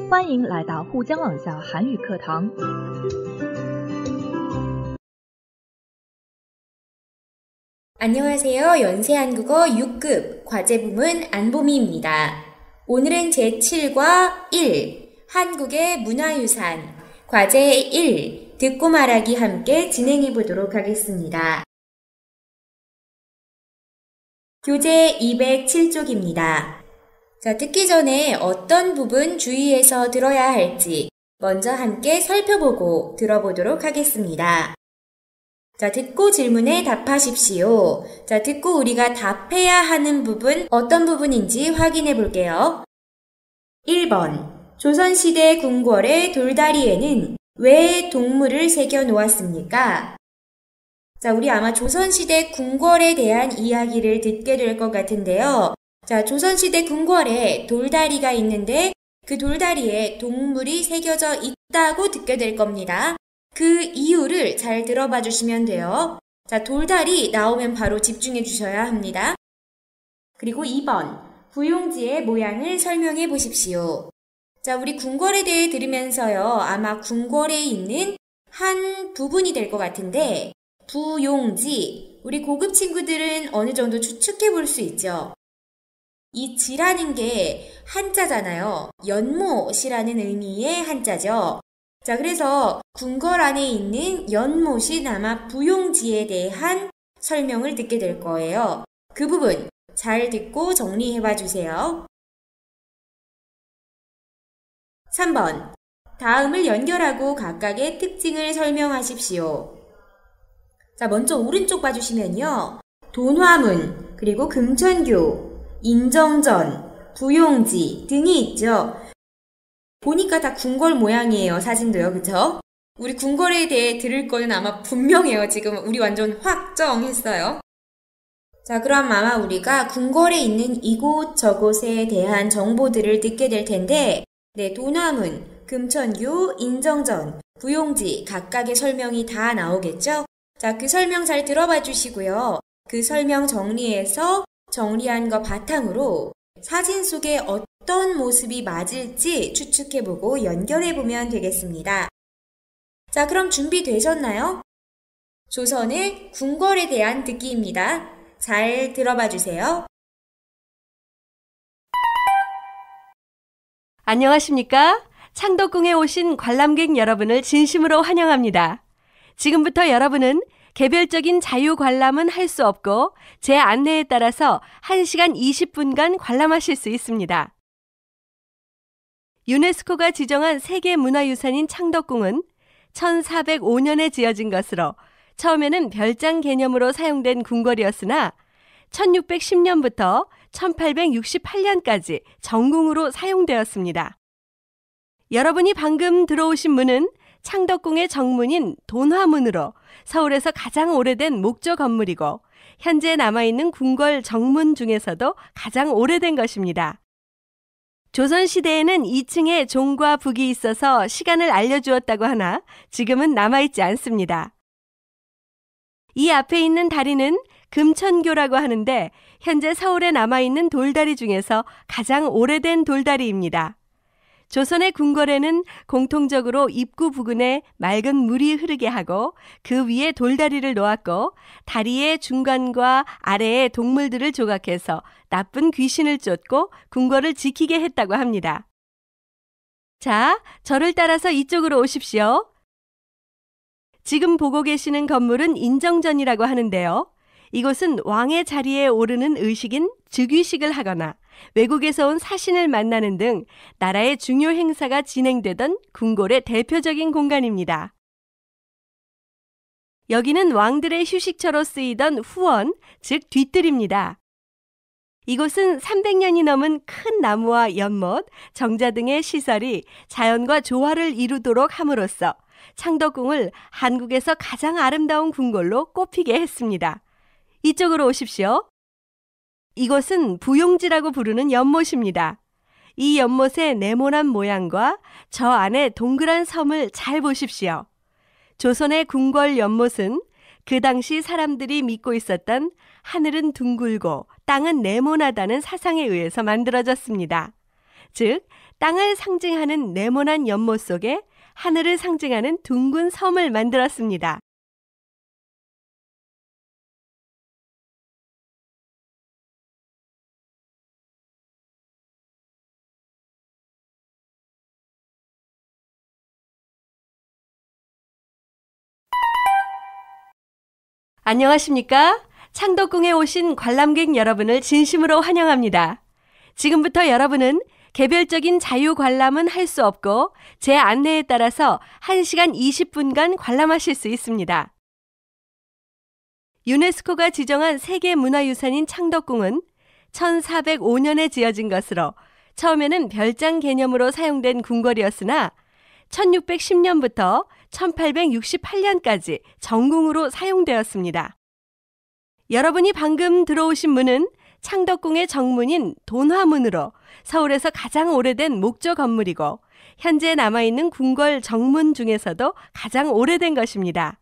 欢迎来到沪江网校韩语课堂。 안녕하세요. 연세한국어 6급 과제부문 안보미입니다. 오늘은 제7과 1, 한국의 문화유산, 과제 1, 듣고 말하기 함께 진행해 보도록 하겠습니다. 교재 207쪽입니다. 자, 듣기 전에 어떤 부분 주의해서 들어야 할지 먼저 함께 살펴보고 들어보도록 하겠습니다. 자, 듣고 질문에 답하십시오. 자, 듣고 우리가 답해야 하는 부분 어떤 부분인지 확인해 볼게요. 1번. 조선시대 궁궐의 돌다리에는 왜 동물을 새겨 놓았습니까? 자, 우리 아마 조선시대 궁궐에 대한 이야기를 듣게 될 것 같은데요. 자, 조선시대 궁궐에 돌다리가 있는데 그 돌다리에 동물이 새겨져 있다고 듣게 될 겁니다. 그 이유를 잘 들어봐 주시면 돼요. 자, 돌다리 나오면 바로 집중해 주셔야 합니다. 그리고 2번, 부용지의 모양을 설명해 보십시오. 자, 우리 궁궐에 대해 들으면서요. 아마 궁궐에 있는 한 부분이 될 것 같은데 부용지, 우리 고급 친구들은 어느 정도 추측해 볼 수 있죠. 이 지라는 게 한자잖아요. 연못이라는 의미의 한자죠. 자, 그래서 궁궐 안에 있는 연못이 아마 부용지에 대한 설명을 듣게 될 거예요. 그 부분 잘 듣고 정리해 봐 주세요. 3번. 다음을 연결하고 각각의 특징을 설명하십시오. 자, 먼저 오른쪽 봐주시면요. 돈화문, 그리고 금천교, 인정전, 부용지 등이 있죠. 보니까 다 궁궐 모양이에요. 사진도요. 그쵸? 우리 궁궐에 대해 들을 거는 아마 분명해요. 지금 우리 완전 확정했어요. 자, 그럼 아마 우리가 궁궐에 있는 이곳 저곳에 대한 정보들을 듣게 될 텐데 네, 돈화문, 금천교, 인정전, 부용지 각각의 설명이 다 나오겠죠? 자, 그 설명 잘 들어봐 주시고요. 그 설명 정리해서 정리한 거 바탕으로 사진 속에 어떤 모습이 맞을지 추측해보고 연결해보면 되겠습니다. 자, 그럼 준비되셨나요? 조선의 궁궐에 대한 듣기입니다. 잘 들어봐 주세요. 안녕하십니까? 창덕궁에 오신 관람객 여러분을 진심으로 환영합니다. 지금부터 여러분은 개별적인 자유 관람은 할 수 없고 제 안내에 따라서 1시간 20분간 관람하실 수 있습니다. 유네스코가 지정한 세계문화유산인 창덕궁은 1405년에 지어진 것으로 처음에는 별장 개념으로 사용된 궁궐이었으나 1610년부터 1868년까지 정궁으로 사용되었습니다. 여러분이 방금 들어오신 문은 창덕궁의 정문인 돈화문으로 서울에서 가장 오래된 목조 건물이고 현재 남아있는 궁궐 정문 중에서도 가장 오래된 것입니다. 조선시대에는 2층에 종과 북이 있어서 시간을 알려주었다고 하나 지금은 남아있지 않습니다. 이 앞에 있는 다리는 금천교라고 하는데 현재 서울에 남아있는 돌다리 중에서 가장 오래된 돌다리입니다. 조선의 궁궐에는 공통적으로 입구 부근에 맑은 물이 흐르게 하고 그 위에 돌다리를 놓았고 다리의 중간과 아래에 동물들을 조각해서 나쁜 귀신을 쫓고 궁궐을 지키게 했다고 합니다. 자, 저를 따라서 이쪽으로 오십시오. 지금 보고 계시는 건물은 인정전이라고 하는데요. 이곳은 왕의 자리에 오르는 의식인 즉위식을 하거나 외국에서 온 사신을 만나는 등 나라의 중요 행사가 진행되던 궁궐의 대표적인 공간입니다. 여기는 왕들의 휴식처로 쓰이던 후원, 즉 뒤뜰입니다. 이곳은 300년이 넘은 큰 나무와 연못, 정자 등의 시설이 자연과 조화를 이루도록 함으로써 창덕궁을 한국에서 가장 아름다운 궁궐로 꼽히게 했습니다. 이쪽으로 오십시오. 이곳은 부용지라고 부르는 연못입니다. 이 연못의 네모난 모양과 저 안에 동그란 섬을 잘 보십시오. 조선의 궁궐 연못은 그 당시 사람들이 믿고 있었던 하늘은 둥글고 땅은 네모나다는 사상에 의해서 만들어졌습니다. 즉 땅을 상징하는 네모난 연못 속에 하늘을 상징하는 둥근 섬을 만들었습니다. 안녕하십니까? 창덕궁에 오신 관람객 여러분을 진심으로 환영합니다. 지금부터 여러분은 개별적인 자유 관람은 할 수 없고 제 안내에 따라서 1시간 20분간 관람하실 수 있습니다. 유네스코가 지정한 세계문화유산인 창덕궁은 1405년에 지어진 것으로 처음에는 별장 개념으로 사용된 궁궐이었으나 1610년부터 1868년까지 정궁으로 사용되었습니다. 여러분이 방금 들어오신 문은 창덕궁의 정문인 돈화문으로 서울에서 가장 오래된 목조 건물이고 현재 남아있는 궁궐 정문 중에서도 가장 오래된 것입니다.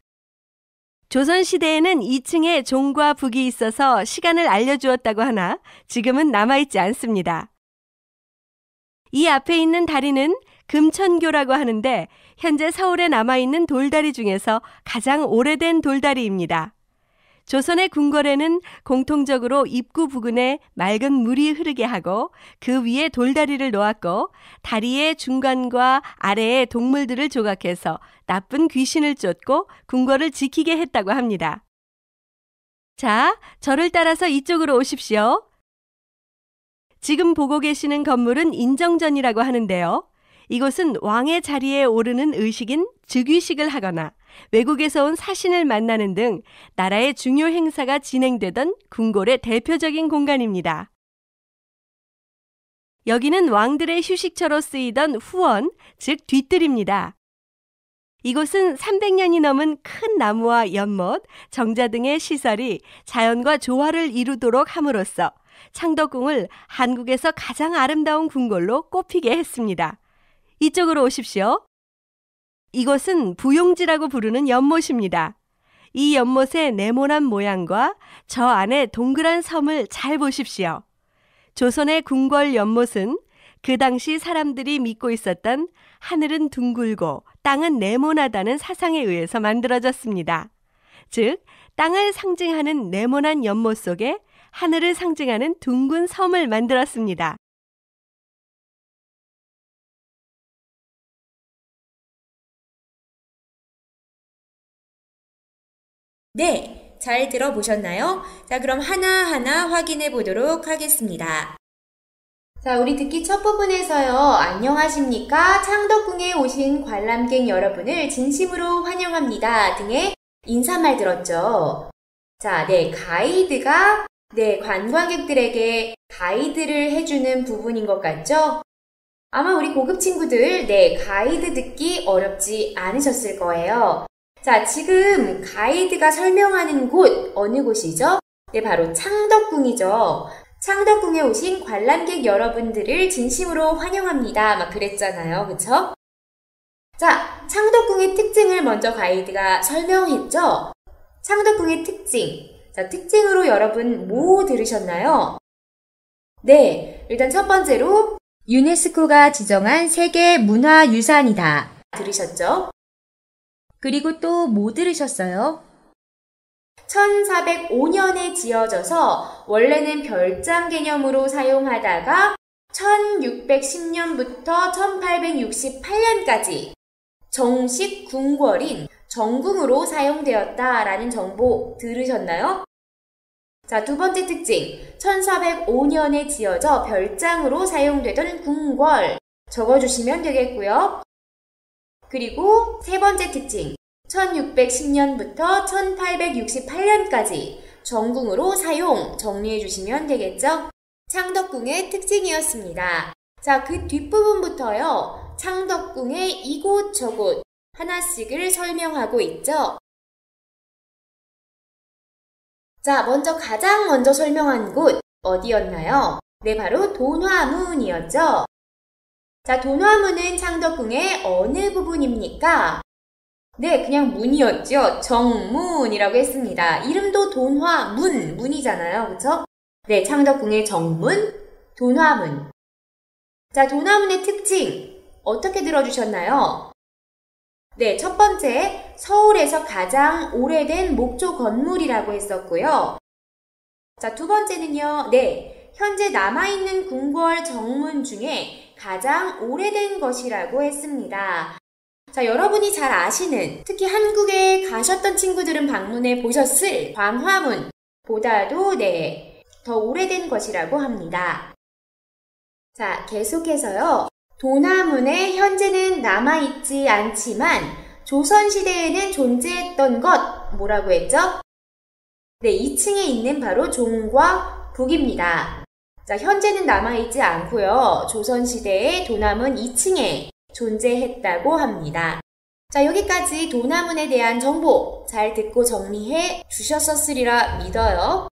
조선시대에는 2층에 종과 북이 있어서 시간을 알려주었다고 하나 지금은 남아있지 않습니다. 이 앞에 있는 다리는 금천교라고 하는데 현재 서울에 남아있는 돌다리 중에서 가장 오래된 돌다리입니다. 조선의 궁궐에는 공통적으로 입구 부근에 맑은 물이 흐르게 하고 그 위에 돌다리를 놓았고 다리의 중간과 아래에 동물들을 조각해서 나쁜 귀신을 쫓고 궁궐을 지키게 했다고 합니다. 자, 저를 따라서 이쪽으로 오십시오. 지금 보고 계시는 건물은 인정전이라고 하는데요. 이곳은 왕의 자리에 오르는 의식인 즉위식을 하거나 외국에서 온 사신을 만나는 등 나라의 중요 행사가 진행되던 궁궐의 대표적인 공간입니다. 여기는 왕들의 휴식처로 쓰이던 후원, 즉 뒤뜰입니다. 이곳은 300년이 넘은 큰 나무와 연못, 정자 등의 시설이 자연과 조화를 이루도록 함으로써 창덕궁을 한국에서 가장 아름다운 궁궐로 꼽히게 했습니다. 이쪽으로 오십시오. 이곳은 부용지라고 부르는 연못입니다. 이 연못의 네모난 모양과 저 안에 동그란 섬을 잘 보십시오. 조선의 궁궐 연못은 그 당시 사람들이 믿고 있었던 하늘은 둥글고 땅은 네모나다는 사상에 의해서 만들어졌습니다. 즉, 땅을 상징하는 네모난 연못 속에 하늘을 상징하는 둥근 섬을 만들었습니다. 네, 잘 들어보셨나요? 자, 그럼 하나하나 확인해 보도록 하겠습니다. 자, 우리 듣기 첫 부분에서요. 안녕하십니까? 창덕궁에 오신 관람객 여러분을 진심으로 환영합니다. 등의 인사말 들었죠? 자, 네, 가이드가 관광객들에게 가이드를 해주는 부분인 것 같죠? 아마 우리 고급 친구들, 가이드 듣기 어렵지 않으셨을 거예요. 자, 지금 가이드가 설명하는 곳, 어느 곳이죠? 네, 바로 창덕궁이죠. 창덕궁에 오신 관람객 여러분들을 진심으로 환영합니다. 막 그랬잖아요. 그쵸? 자, 창덕궁의 특징을 먼저 가이드가 설명했죠? 창덕궁의 특징. 자, 특징으로 여러분 뭐 들으셨나요? 네, 일단 첫 번째로 유네스코가 지정한 세계문화유산이다. 들으셨죠? 그리고 또 뭐 들으셨어요? 1405년에 지어져서 원래는 별장 개념으로 사용하다가 1610년부터 1868년까지 정식 궁궐인 정궁으로 사용되었다라는 정보 들으셨나요? 자, 두 번째 특징. 1405년에 지어져 별장으로 사용되던 궁궐 적어주시면 되겠고요. 그리고 세 번째 특징. 1610년부터 1868년까지 정궁으로 사용 정리해 주시면 되겠죠? 창덕궁의 특징이었습니다. 자, 그 뒷부분부터요. 창덕궁의 이곳저곳 하나씩을 설명하고 있죠? 자, 가장 먼저 설명한 곳 어디였나요? 네, 바로 돈화문이었죠? 자, 돈화문은 창덕궁의 어느 부분입니까? 네, 그냥 문이었죠. 정문이라고 했습니다. 이름도 돈화문, 문이잖아요. 그쵸? 네, 창덕궁의 정문, 돈화문. 자, 도남문의 특징 어떻게 들어주셨나요? 네, 첫 번째, 서울에서 가장 오래된 목조 건물이라고 했었고요. 자, 두 번째는요. 네, 현재 남아있는 궁궐 정문 중에 가장 오래된 것이라고 했습니다. 자, 여러분이 잘 아시는, 특히 한국에 가셨던 친구들은 방문해 보셨을 광화문보다도 네, 더 오래된 것이라고 합니다. 자, 계속해서요. 도남문에 현재는 남아있지 않지만 조선시대에는 존재했던 것, 뭐라고 했죠? 네, 2층에 있는 바로 종과 북입니다. 자, 현재는 남아있지 않고요. 조선시대에 도남문 2층에 존재했다고 합니다. 자, 여기까지 도남문에 대한 정보 잘 듣고 정리해 주셨었으리라 믿어요.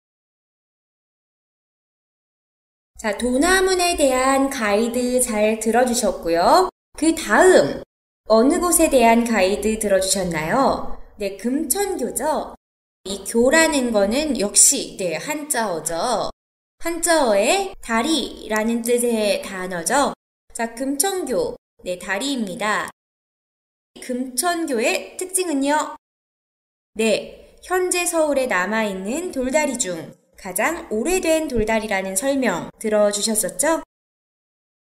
자, 도남문에 대한 가이드 잘 들어주셨고요. 그 다음 어느 곳에 대한 가이드 들어주셨나요? 네, 금천교죠. 이 교라는 거는 역시 네, 한자어죠. 한자어의 다리라는 뜻의 단어죠. 자, 금천교, 네, 다리입니다. 금천교의 특징은요. 네, 현재 서울에 남아있는 돌다리 중 가장 오래된 돌다리라는 설명 들어주셨었죠?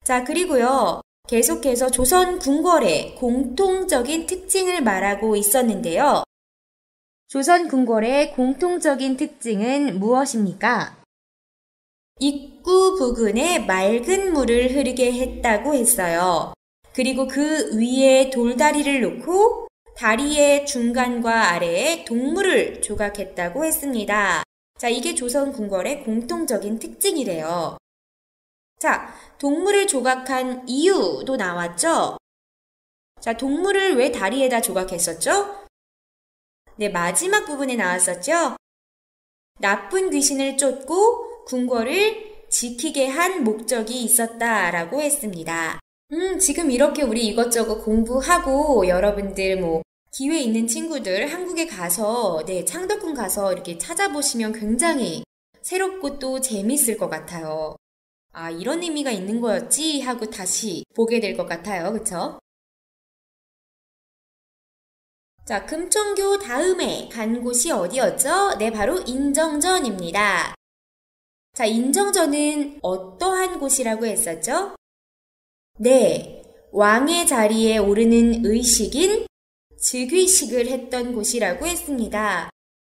자, 그리고요. 계속해서 조선 궁궐의 공통적인 특징을 말하고 있었는데요. 조선 궁궐의 공통적인 특징은 무엇입니까? 입구 부근에 맑은 물을 흐르게 했다고 했어요. 그리고 그 위에 돌다리를 놓고 다리의 중간과 아래에 동물을 조각했다고 했습니다. 자, 이게 조선 궁궐의 공통적인 특징이래요. 자, 동물을 조각한 이유도 나왔죠? 자, 동물을 왜 다리에다 조각했었죠? 네, 마지막 부분에 나왔었죠? 나쁜 귀신을 쫓고 궁궐을 지키게 한 목적이 있었다라고 했습니다. 지금 이렇게 우리 이것저것 공부하고 여러분들 기회 있는 친구들 한국에 가서 네, 창덕궁 가서 이렇게 찾아보시면 굉장히 새롭고 또 재밌을 것 같아요. 아, 이런 의미가 있는 거였지 하고 다시 보게 될 것 같아요. 그쵸? 자, 금천교 다음에 간 곳이 어디였죠? 네, 바로 인정전입니다. 자, 인정전은 어떠한 곳이라고 했었죠? 네, 왕의 자리에 오르는 의식인 즉위식을 했던 곳이라고 했습니다.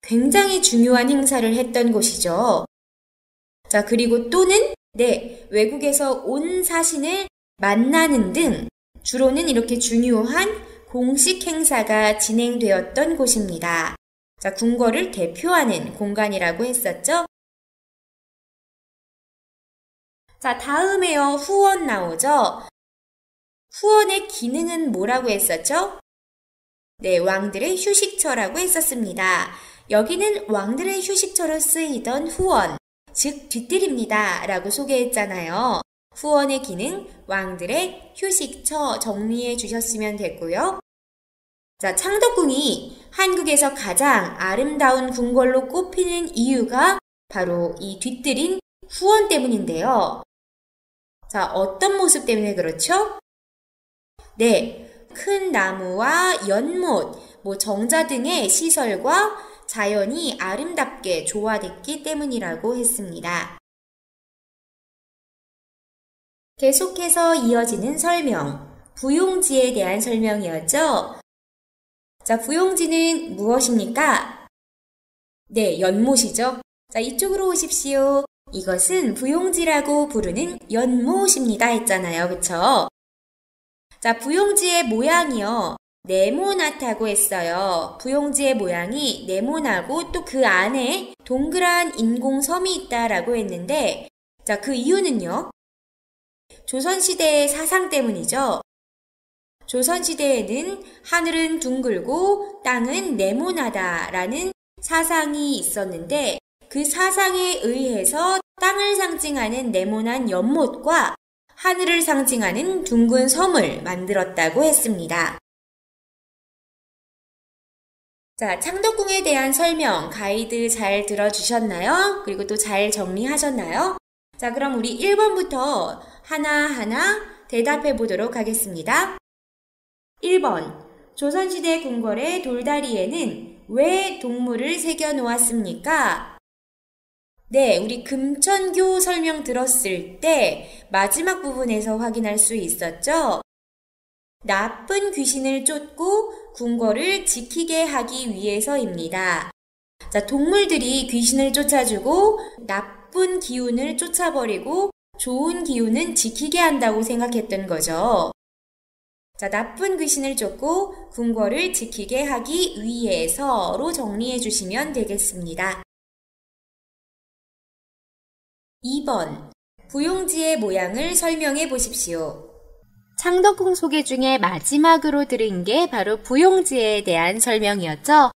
굉장히 중요한 행사를 했던 곳이죠. 자, 그리고 또는 네, 외국에서 온 사신을 만나는 등 주로는 이렇게 중요한 공식 행사가 진행되었던 곳입니다. 자, 궁궐을 대표하는 공간이라고 했었죠. 자, 다음에요. 후원 나오죠. 후원의 기능은 뭐라고 했었죠? 네, 왕들의 휴식처라고 했었습니다. 여기는 왕들의 휴식처로 쓰이던 후원, 즉 뒤뜰입니다 라고 소개했잖아요. 후원의 기능, 왕들의 휴식처 정리해 주셨으면 됐고요. 자, 창덕궁이 한국에서 가장 아름다운 궁궐로 꼽히는 이유가 바로 이 뒤뜰인 후원 때문인데요. 자, 어떤 모습 때문에 그렇죠? 네, 큰 나무와 연못, 정자 등의 시설과 자연이 아름답게 조화됐기 때문이라고 했습니다. 계속해서 이어지는 설명, 부용지에 대한 설명이었죠. 자, 부용지는 무엇입니까? 네, 연못이죠. 자, 이쪽으로 오십시오. 이것은 부용지라고 부르는 연못입니다 했잖아요. 그쵸? 자, 부용지의 모양이요. 네모나다고 했어요. 부용지의 모양이 네모나고 또 그 안에 동그란 인공섬이 있다라고 했는데 자, 그 이유는요. 조선시대의 사상 때문이죠. 조선시대에는 하늘은 둥글고 땅은 네모나다라는 사상이 있었는데 그 사상에 의해서 땅을 상징하는 네모난 연못과 하늘을 상징하는 둥근 섬을 만들었다고 했습니다. 자, 창덕궁에 대한 설명, 가이드 잘 들어주셨나요? 그리고 또 잘 정리하셨나요? 자, 그럼 우리 1번부터 하나하나 대답해 보도록 하겠습니다. 1번. 조선시대 궁궐의 돌다리에는 왜 동물을 새겨 놓았습니까? 네, 우리 금천교 설명 들었을 때 마지막 부분에서 확인할 수 있었죠? 나쁜 귀신을 쫓고 궁궐을 지키게 하기 위해서입니다. 자, 동물들이 귀신을 쫓아주고 나쁜 기운을 쫓아버리고 좋은 기운은 지키게 한다고 생각했던 거죠. 자, 나쁜 귀신을 쫓고 궁궐을 지키게 하기 위해서로 정리해 주시면 되겠습니다. 2번. 부용지의 모양을 설명해 보십시오. 창덕궁 소개 중에 마지막으로 들은 게 바로 부용지에 대한 설명이었죠.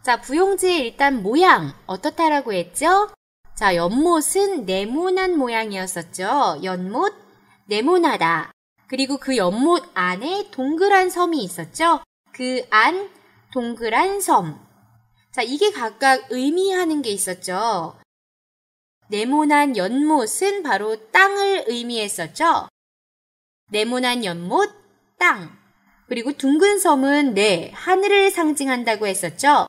자, 부용지의 일단 모양 어떻다라고 했죠? 자, 연못은 네모난 모양이었었죠. 연못, 네모나다. 그리고 그 연못 안에 동그란 섬이 있었죠. 그 안 동그란 섬. 자, 이게 각각 의미하는 게 있었죠. 네모난 연못은 바로 땅을 의미했었죠. 네모난 연못, 땅. 그리고 둥근 섬은 하늘을 상징한다고 했었죠.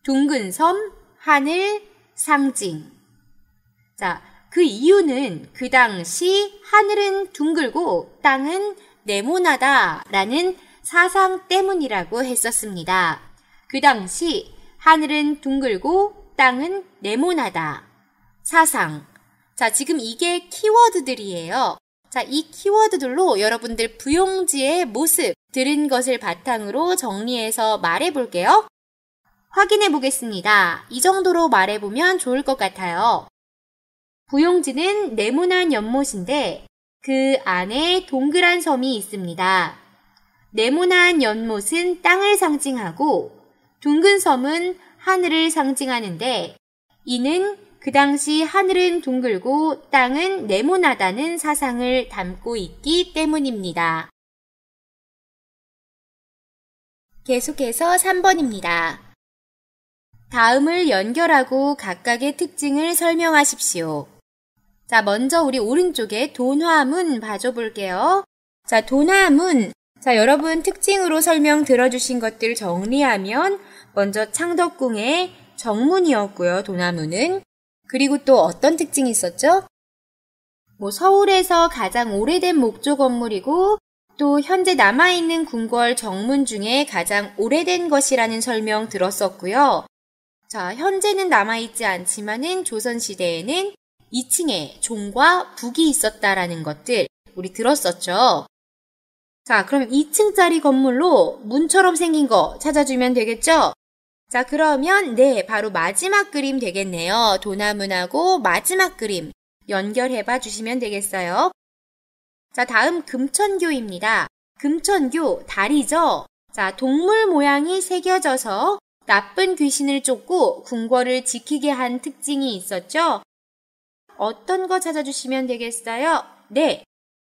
둥근 섬, 하늘, 상징. 자, 그 이유는 그 당시 하늘은 둥글고 땅은 네모나다라는 사상 때문이라고 했었습니다. 그 당시 하늘은 둥글고 땅은 네모나다. 사상. 자, 지금 이게 키워드들이에요. 자, 이 키워드들로 여러분들 부용지의 모습 들은 것을 바탕으로 정리해서 말해 볼게요. 확인해 보겠습니다. 이 정도로 말해 보면 좋을 것 같아요. 부용지는 네모난 연못인데 그 안에 동그란 섬이 있습니다. 네모난 연못은 땅을 상징하고 둥근 섬은 하늘을 상징하는데 이는 그 당시 하늘은 둥글고 땅은 네모나다는 사상을 담고 있기 때문입니다. 계속해서 3번입니다. 다음을 연결하고 각각의 특징을 설명하십시오. 자, 먼저 우리 오른쪽에 돈화문 봐줘 볼게요. 자, 돈화문. 자, 여러분 특징으로 설명 들어주신 것들 정리하면 먼저 창덕궁의 정문이었고요, 돈화문은. 그리고 또 어떤 특징이 있었죠? 서울에서 가장 오래된 목조 건물이고 또 현재 남아있는 궁궐 정문 중에 가장 오래된 것이라는 설명 들었었고요. 자, 현재는 남아있지 않지만은 조선시대에는 2층에 종과 북이 있었다라는 것들 우리 들었었죠. 자, 그럼 2층짜리 건물로 문처럼 생긴 거 찾아주면 되겠죠? 자, 그러면 바로 마지막 그림 되겠네요. 돈화문하고 마지막 그림 연결해봐 주시면 되겠어요. 자, 다음 금천교입니다. 금천교 다리죠? 자, 동물 모양이 새겨져서 나쁜 귀신을 쫓고 궁궐을 지키게 한 특징이 있었죠? 어떤 거 찾아주시면 되겠어요? 네,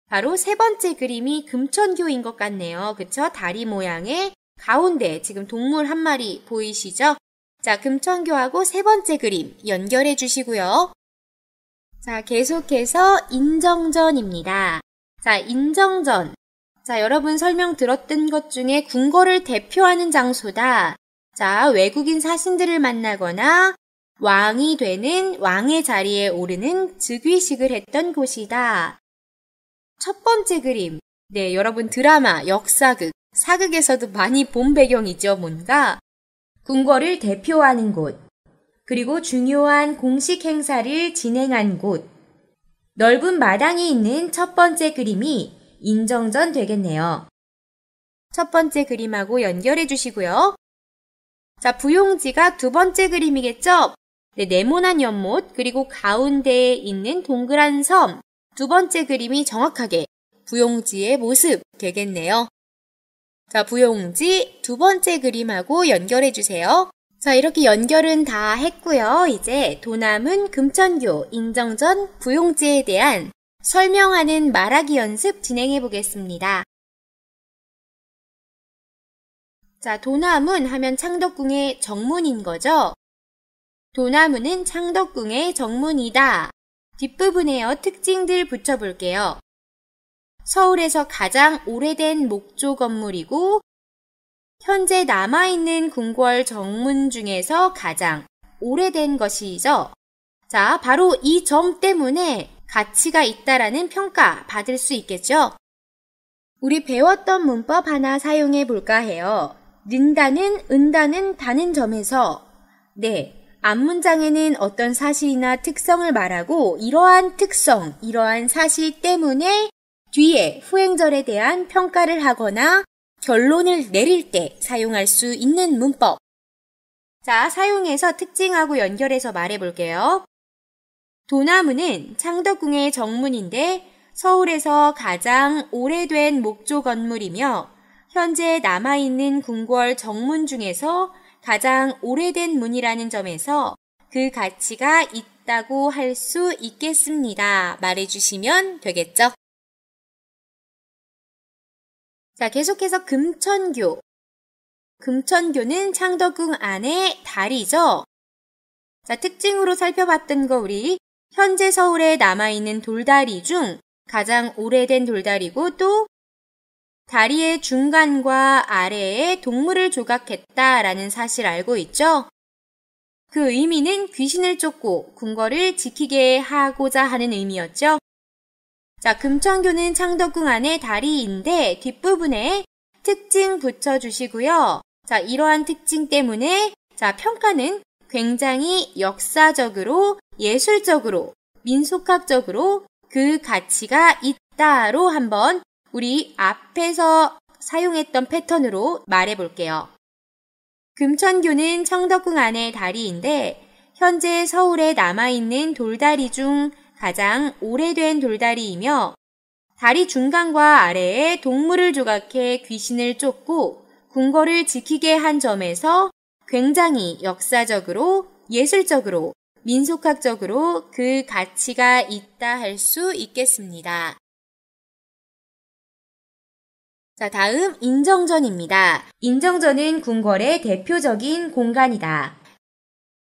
바로 세 번째 그림이 금천교인 것 같네요. 그쵸? 다리 모양의 가운데 지금 동물 한 마리 보이시죠? 자, 금천교하고 세 번째 그림 연결해 주시고요. 자, 계속해서 인정전입니다. 자, 인정전. 자, 여러분 설명 들었던 것 중에 궁궐을 대표하는 장소다. 자, 외국인 사신들을 만나거나 왕이 되는 왕의 자리에 오르는 즉위식을 했던 곳이다. 첫 번째 그림. 네, 여러분 드라마, 역사극, 사극에서도 많이 본 배경이죠, 뭔가. 궁궐을 대표하는 곳. 그리고 중요한 공식 행사를 진행한 곳. 넓은 마당이 있는 첫 번째 그림이 인정전 되겠네요. 첫 번째 그림하고 연결해 주시고요. 자, 부용지가 두 번째 그림이겠죠? 네, 네모난 연못, 그리고 가운데에 있는 동그란 섬. 두 번째 그림이 정확하게 부용지의 모습 되겠네요. 자, 부용지 두 번째 그림하고 연결해 주세요. 자, 이렇게 연결은 다 했고요. 이제 돈화문, 금천교, 인정전, 부용지에 대한 설명하는 말하기 연습 진행해 보겠습니다. 자, 돈화문 하면 창덕궁의 정문인 거죠? 돈화문은 창덕궁의 정문이다. 뒷부분에요. 특징들 붙여볼게요. 서울에서 가장 오래된 목조 건물이고 현재 남아있는 궁궐 정문 중에서 가장 오래된 것이죠. 자, 바로 이 점 때문에 가치가 있다라는 평가 받을 수 있겠죠. 우리 배웠던 문법 하나 사용해 볼까 해요. 는다는, 은다는, 다는 점에서 앞문장에는 어떤 사실이나 특성을 말하고 이러한 특성, 이러한 사실 때문에 뒤에 후행절에 대한 평가를 하거나 결론을 내릴 때 사용할 수 있는 문법. 자, 사용해서 특징하고 연결해서 말해볼게요. 도나무는 창덕궁의 정문인데 서울에서 가장 오래된 목조 건물이며 현재 남아있는 궁궐 정문 중에서 가장 오래된 문이라는 점에서 그 가치가 있다고 할 수 있겠습니다. 말해주시면 되겠죠? 자, 계속해서 금천교. 금천교는 창덕궁 안의 다리죠? 자, 특징으로 살펴봤던 거 우리 현재 서울에 남아있는 돌다리 중 가장 오래된 돌다리고 또 다리의 중간과 아래에 동물을 조각했다라는 사실 알고 있죠? 그 의미는 귀신을 쫓고 궁궐을 지키게 하고자 하는 의미였죠? 자, 금천교는 창덕궁 안의 다리인데 뒷부분에 특징 붙여주시고요. 자, 이러한 특징 때문에 자, 평가는 굉장히 역사적으로, 예술적으로, 민속학적으로 그 가치가 있다로 한번 우리 앞에서 사용했던 패턴으로 말해볼게요. 금천교는 창덕궁 안의 다리인데 현재 서울에 남아있는 돌다리 중 가장 오래된 돌다리이며 다리 중간과 아래에 동물을 조각해 귀신을 쫓고 궁궐을 지키게 한 점에서 굉장히 역사적으로, 예술적으로, 민속학적으로 그 가치가 있다 할 수 있겠습니다. 자, 다음 인정전입니다. 인정전은 궁궐의 대표적인 공간이다.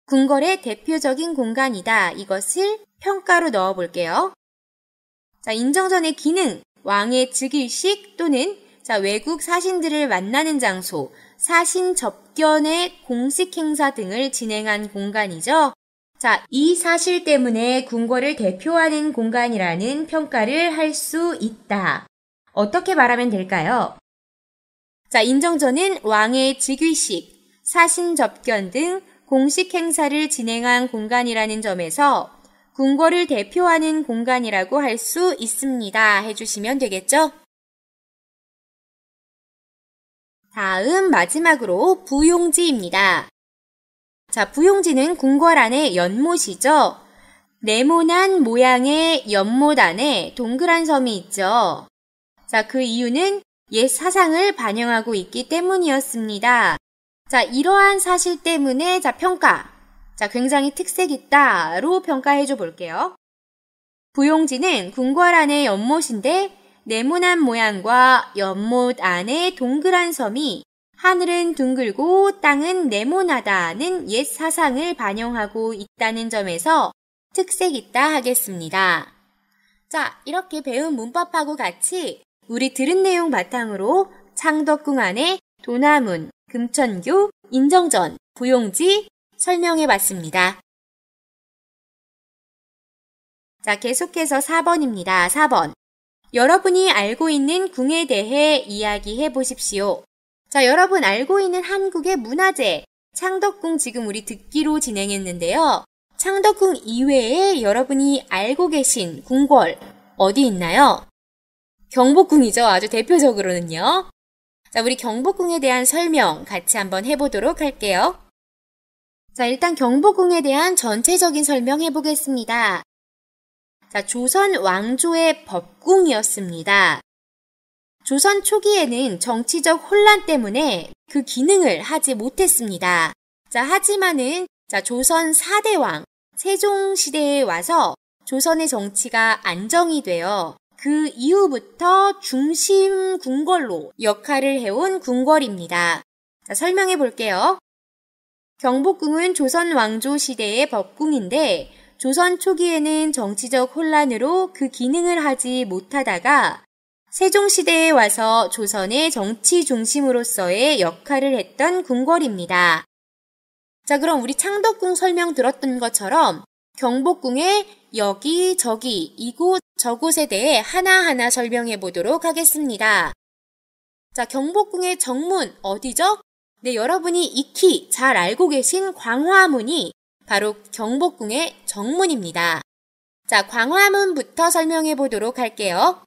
궁궐의 대표적인 공간이다. 이것을 평가로 넣어볼게요. 자, 인정전의 기능, 왕의 즉위식 또는 자, 외국 사신들을 만나는 장소, 사신 접견의 공식 행사 등을 진행한 공간이죠. 자, 이 사실 때문에 궁궐을 대표하는 공간이라는 평가를 할 수 있다. 어떻게 말하면 될까요? 자, 인정전은 왕의 즉위식, 사신 접견 등 공식 행사를 진행한 공간이라는 점에서 궁궐을 대표하는 공간이라고 할 수 있습니다. 해주시면 되겠죠? 다음 마지막으로 부용지입니다. 자, 부용지는 궁궐 안의 연못이죠. 네모난 모양의 연못 안에 동그란 섬이 있죠. 자, 그 이유는 옛 사상을 반영하고 있기 때문이었습니다. 자, 이러한 사실 때문에 자, 평가. 자, 굉장히 특색 있다로 평가해줘 볼게요. 부용지는 궁궐 안의 연못인데 네모난 모양과 연못 안에 동그란 섬이 하늘은 둥글고 땅은 네모나다는 옛 사상을 반영하고 있다는 점에서 특색 있다 하겠습니다. 자, 이렇게 배운 문법하고 같이 우리 들은 내용 바탕으로 창덕궁 안에 도나문, 금천교, 인정전, 부용지 설명해 봤습니다. 자, 계속해서 4번입니다. 4번. 여러분이 알고 있는 궁에 대해 이야기해 보십시오. 자, 여러분 알고 있는 한국의 문화재, 창덕궁 지금 우리 듣기로 진행했는데요. 창덕궁 이외에 여러분이 알고 계신 궁궐 어디 있나요? 경복궁이죠. 아주 대표적으로는요. 자, 우리 경복궁에 대한 설명 같이 한번 해보도록 할게요. 자, 일단 경복궁에 대한 전체적인 설명 해보겠습니다. 자, 조선 왕조의 법궁이었습니다. 조선 초기에는 정치적 혼란 때문에 그 기능을 하지 못했습니다. 자, 하지만은 조선 4대 왕, 세종시대에 와서 조선의 정치가 안정이 되어 그 이후부터 중심 궁궐로 역할을 해온 궁궐입니다. 자, 설명해 볼게요. 경복궁은 조선 왕조 시대의 법궁인데 조선 초기에는 정치적 혼란으로 그 기능을 하지 못하다가 세종시대에 와서 조선의 정치 중심으로서의 역할을 했던 궁궐입니다. 자, 그럼 우리 창덕궁 설명 들었던 것처럼 경복궁의 여기, 저기, 이곳, 저곳에 대해 하나하나 설명해 보도록 하겠습니다. 자, 경복궁의 정문 어디죠? 네, 여러분이 익히 잘 알고 계신 광화문이 바로 경복궁의 정문입니다. 자, 광화문부터 설명해 보도록 할게요.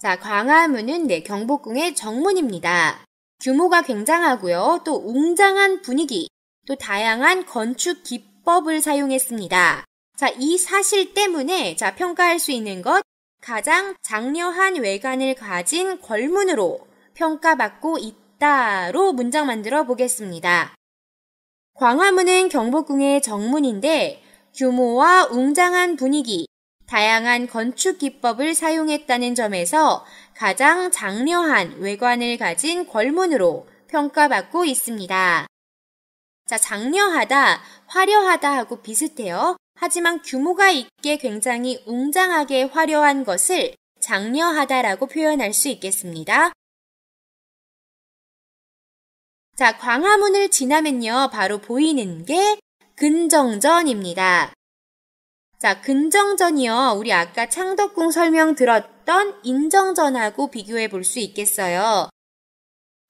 자, 광화문은 경복궁의 정문입니다. 규모가 굉장하고요. 또 웅장한 분위기, 또 다양한 건축 기법을 사용했습니다. 자, 이 사실 때문에 평가할 수 있는 것, 가장 장려한 외관을 가진 걸문으로 평가받고 있다로 문장 만들어 보겠습니다. 광화문은 경복궁의 정문인데 규모와 웅장한 분위기, 다양한 건축 기법을 사용했다는 점에서 가장 장려한 외관을 가진 걸문으로 평가받고 있습니다. 자, 장려하다, 화려하다 하고 비슷해요. 하지만 규모가 있게 굉장히 웅장하게 화려한 것을 장려하다라고 표현할 수 있겠습니다. 자, 광화문을 지나면요, 바로 보이는 게 근정전입니다. 자, 근정전이요, 우리 아까 창덕궁 설명 들었던 인정전하고 비교해 볼 수 있겠어요.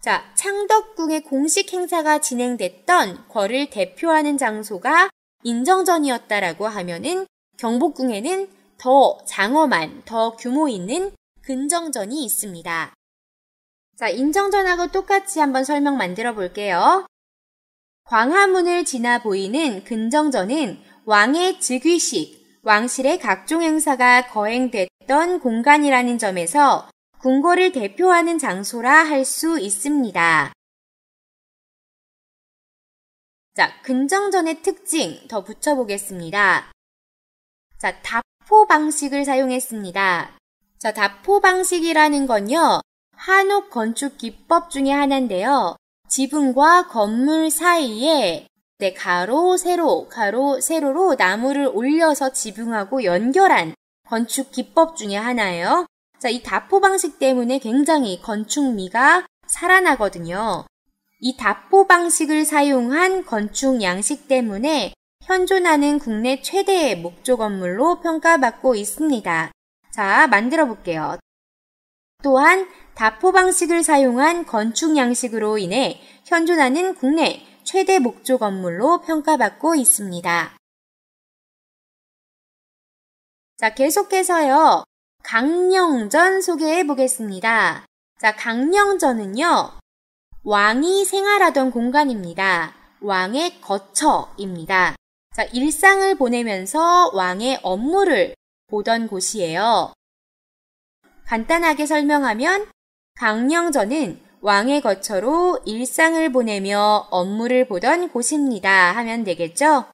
자, 창덕궁의 공식 행사가 진행됐던 궐을 대표하는 장소가 인정전이었다라고 하면은 경복궁에는 더 장엄한, 더 규모 있는 근정전이 있습니다. 자, 인정전하고 똑같이 한번 설명 만들어 볼게요. 광화문을 지나 보이는 근정전은 왕의 즉위식, 왕실의 각종 행사가 거행됐던 공간이라는 점에서 궁궐을 대표하는 장소라 할 수 있습니다. 자, 근정전의 특징 더 붙여보겠습니다. 자, 다포 방식을 사용했습니다. 자, 다포 방식이라는 건요, 한옥 건축 기법 중에 하나인데요. 지붕과 건물 사이에 가로, 세로로 나무를 올려서 지붕하고 연결한 건축 기법 중에 하나예요. 자, 이 다포 방식 때문에 굉장히 건축미가 살아나거든요. 이 다포 방식을 사용한 건축 양식 때문에 현존하는 국내 최대의 목조 건물로 평가받고 있습니다. 자, 만들어 볼게요. 또한 다포 방식을 사용한 건축 양식으로 인해 현존하는 국내 최대 목조 건물로 평가받고 있습니다. 자, 계속해서요, 강령전 소개해 보겠습니다. 자, 강령전은요, 왕이 생활하던 공간입니다. 왕의 거처입니다. 자, 일상을 보내면서 왕의 업무를 보던 곳이에요. 간단하게 설명하면 강령전은 왕의 거처로 일상을 보내며 업무를 보던 곳입니다 하면 되겠죠?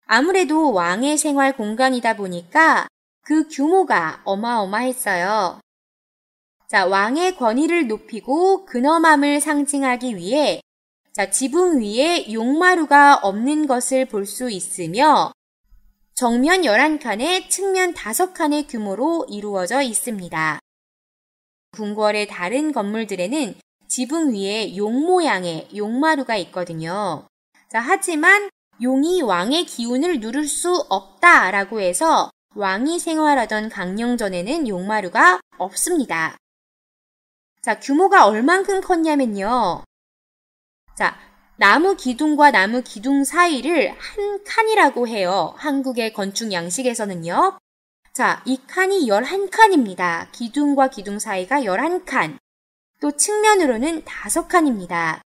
아무래도 왕의 생활 공간이다 보니까 그 규모가 어마어마했어요. 자, 왕의 권위를 높이고 근엄함을 상징하기 위해 지붕 위에 용마루가 없는 것을 볼 수 있으며 정면 11칸에 측면 5칸의 규모로 이루어져 있습니다. 궁궐의 다른 건물들에는 지붕 위에 용 모양의 용마루가 있거든요. 자, 하지만 용이 왕의 기운을 누를 수 없다라고 해서 왕이 생활하던 강령전에는 용마루가 없습니다. 자, 규모가 얼만큼 컸냐면요. 자, 나무 기둥과 나무 기둥 사이를 한 칸이라고 해요. 한국의 건축 양식에서는요. 자, 이 칸이 11칸입니다. 기둥과 기둥 사이가 11칸. 또 측면으로는 5칸입니다.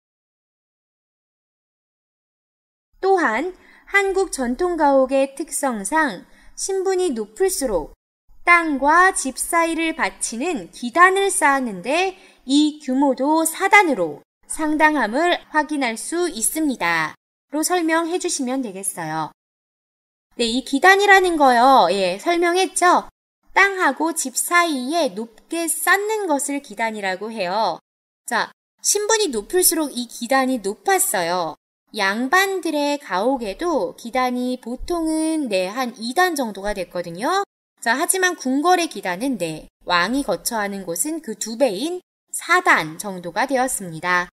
또한 한국 전통가옥의 특성상 신분이 높을수록 땅과 집 사이를 받치는 기단을 쌓았는데 이 규모도 사단으로 상당함을 확인할 수 있습니다. 로 설명해 주시면 되겠어요. 네, 이 기단이라는 거요. 설명했죠? 땅하고 집 사이에 높게 쌓는 것을 기단이라고 해요. 자, 신분이 높을수록 이 기단이 높았어요. 양반들의 가옥에도 기단이 보통은 한 2단 정도가 됐거든요. 자, 하지만 궁궐의 기단은 왕이 거처하는 곳은 그 2배인 4단 정도가 되었습니다.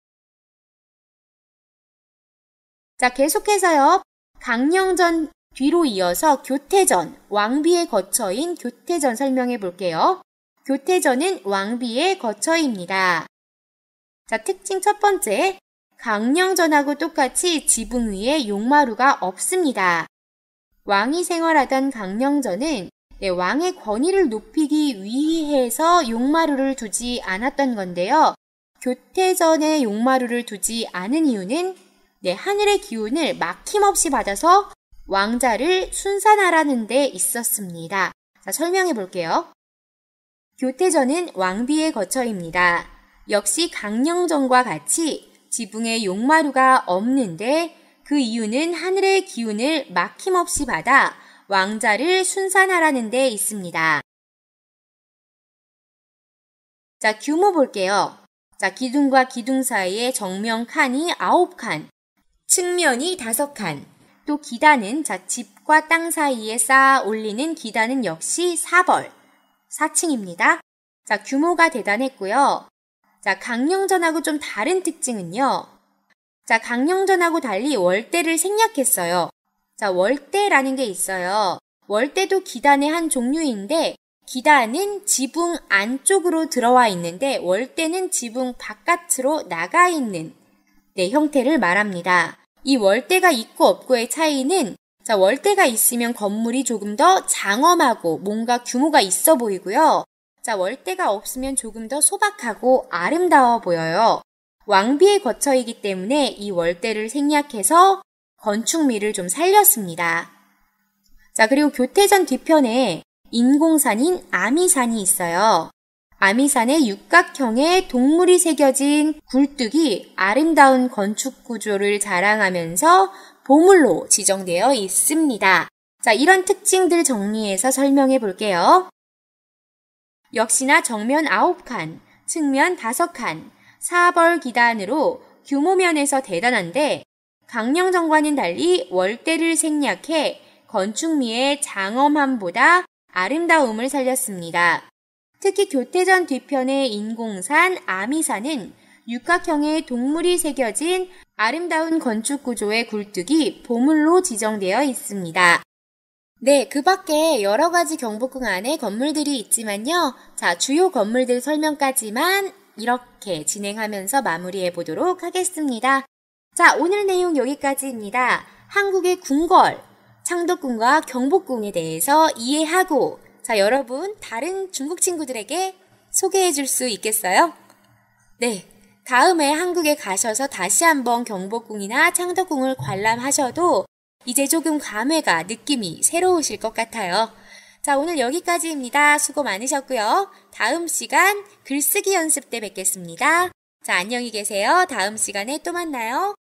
자, 계속해서요. 강령전 뒤로 이어서 교태전, 왕비의 거처인 교태전 설명해 볼게요. 교태전은 왕비의 거처입니다. 자, 특징 첫 번째. 강령전하고 똑같이 지붕 위에 용마루가 없습니다. 왕이 생활하던 강령전은 왕의 권위를 높이기 위해서 용마루를 두지 않았던 건데요. 교태전에 용마루를 두지 않은 이유는 하늘의 기운을 막힘없이 받아서 왕자를 순산하라는 데 있었습니다. 자, 설명해 볼게요. 교태전은 왕비의 거처입니다. 역시 강령전과 같이 지붕에 용마루가 없는데 그 이유는 하늘의 기운을 막힘없이 받아 왕자를 순산하라는 데 있습니다. 자, 규모 볼게요. 자, 기둥과 기둥 사이에 정면 칸이 9칸, 측면이 5칸, 또 기단은 집과 땅 사이에 쌓아 올리는 기단은 역시 4벌, 4층입니다. 자, 규모가 대단했고요. 자, 강령전하고 좀 다른 특징은요. 자, 강령전하고 달리 월대를 생략했어요. 자, 월대라는 게 있어요. 월대도 기단의 한 종류인데 기단은 지붕 안쪽으로 들어와 있는데 월대는 지붕 바깥으로 나가 있는 형태를 말합니다. 이 월대가 있고 없고의 차이는 자, 월대가 있으면 건물이 조금 더 장엄하고 뭔가 규모가 있어 보이고요. 자, 월대가 없으면 조금 더 소박하고 아름다워 보여요. 왕비의 거처이기 때문에 이 월대를 생략해서 건축미를 좀 살렸습니다. 자, 그리고 교태전 뒤편에 인공산인 아미산이 있어요. 아미산의 육각형의 동물이 새겨진 굴뚝이 아름다운 건축 구조를 자랑하면서 보물로 지정되어 있습니다. 자, 이런 특징들 정리해서 설명해 볼게요. 역시나 정면 9칸, 측면 5칸, 4벌 기단으로 규모면에서 대단한데 강령전과는 달리 월대를 생략해 건축미의 장엄함보다 아름다움을 살렸습니다. 특히 교태전 뒤편의 인공산 아미산은 육각형의 동물이 새겨진 아름다운 건축 구조의 굴뚝이 보물로 지정되어 있습니다. 네, 그 밖에 여러 가지 경복궁 안에 건물들이 있지만요. 자, 주요 건물들 설명까지만 이렇게 진행하면서 마무리해 보도록 하겠습니다. 자, 오늘 내용 여기까지입니다. 한국의 궁궐, 창덕궁과 경복궁에 대해서 이해하고 자, 여러분 다른 중국 친구들에게 소개해 줄 수 있겠어요? 네, 다음에 한국에 가셔서 다시 한번 경복궁이나 창덕궁을 관람하셔도 이제 조금 감회가 느낌이 새로우실 것 같아요. 자, 오늘 여기까지입니다. 수고 많으셨고요. 다음 시간 글쓰기 연습 때 뵙겠습니다. 자, 안녕히 계세요. 다음 시간에 또 만나요.